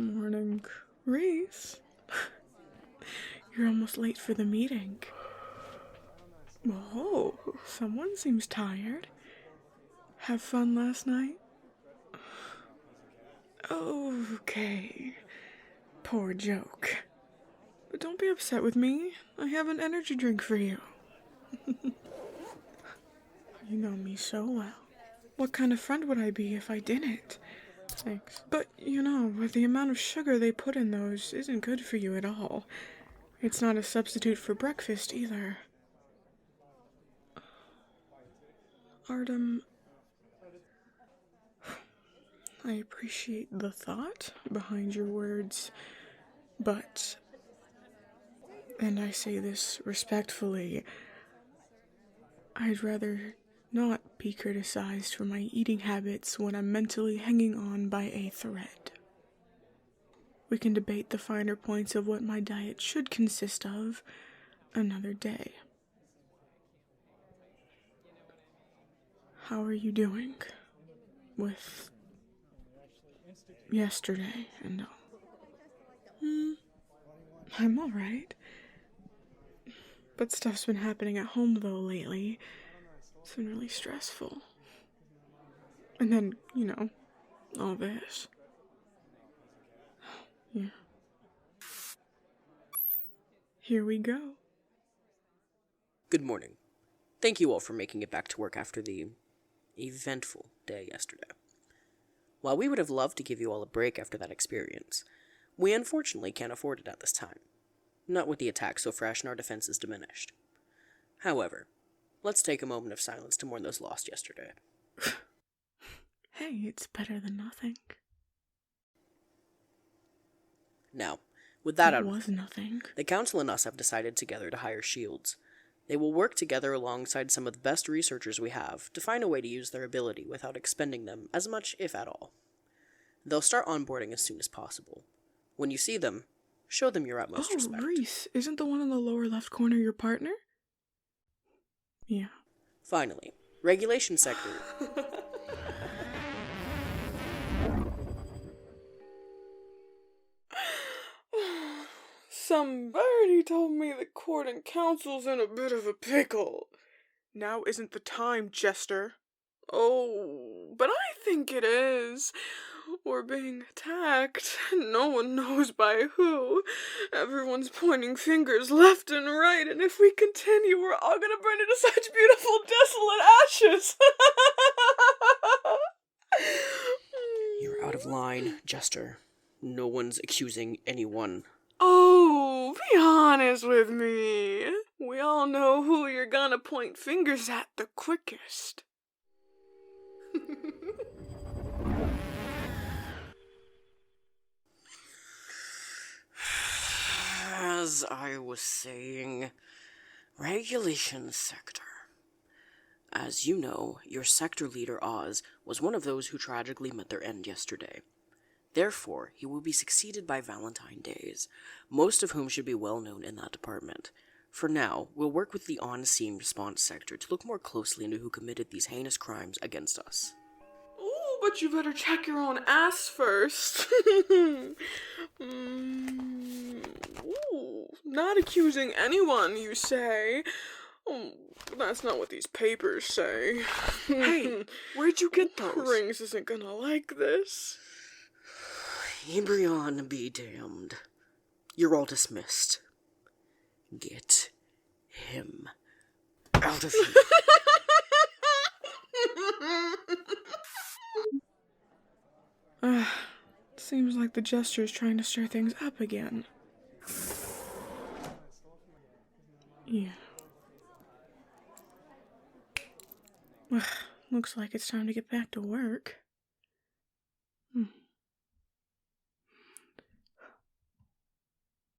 Morning, Rhys. You're almost late for the meeting. Oh, someone seems tired. Have fun last night? Okay. Poor joke. But don't be upset with me. I have an energy drink for you. You know me so well. What kind of friend would I be if I didn't? Thanks. But, with the amount of sugar they put in those isn't good for you at all. It's not a substitute for breakfast either. Artem, I appreciate the thought behind your words, but, and I say this respectfully, I'd rather not be criticized for my eating habits when I'm mentally hanging on by a thread. We can debate the finer points of what my diet should consist of another day. How are you doing with yesterday and all? I'm alright. But stuff's been happening at home though lately. It's been really stressful. And then, all this. Yeah. Here we go. Good morning. Thank you all for making it back to work after the eventful day yesterday. While we would have loved to give you all a break after that experience, we unfortunately can't afford it at this time. Not with the attack so fresh and our defenses diminished. However, let's take a moment of silence to mourn those lost yesterday. Hey, it's better than nothing. Now, with that out, was nothing. The Council and us have decided together to hire shields. They will work together alongside some of the best researchers we have to find a way to use their ability without expending them as much, if at all. They'll start onboarding as soon as possible. When you see them, show them your utmost respect. Rhys, isn't the one in the lower left corner your partner? Yeah. Finally, Regulation Sector. Somebody told me the court and council's in a bit of a pickle. Now isn't the time, Jester. Oh, but I think it is. We're being attacked. No one knows by who. Everyone's pointing fingers left and right, and if we continue, we're all gonna burn into such beautiful, desolate ashes. You're out of line, Jester. No one's accusing anyone. Oh, be honest with me. We all know who you're gonna point fingers at the quickest. As I was saying, Regulation Sector. As you know, your sector leader, Oz, was one of those who tragically met their end yesterday. Therefore, he will be succeeded by Valentine Days, most of whom should be well known in that department. For now, we'll work with the on-scene response sector to look more closely into who committed these heinous crimes against us. Oh, but you better check your own ass first. Ooh, not accusing anyone, you say? Oh, that's not what these papers say. Hey, where'd you get those? Rings isn't gonna like this. Ebrion be damned. You're all dismissed. Get him out of here. Seems like the Jester's trying to stir things up again. Yeah. Looks like it's time to get back to work.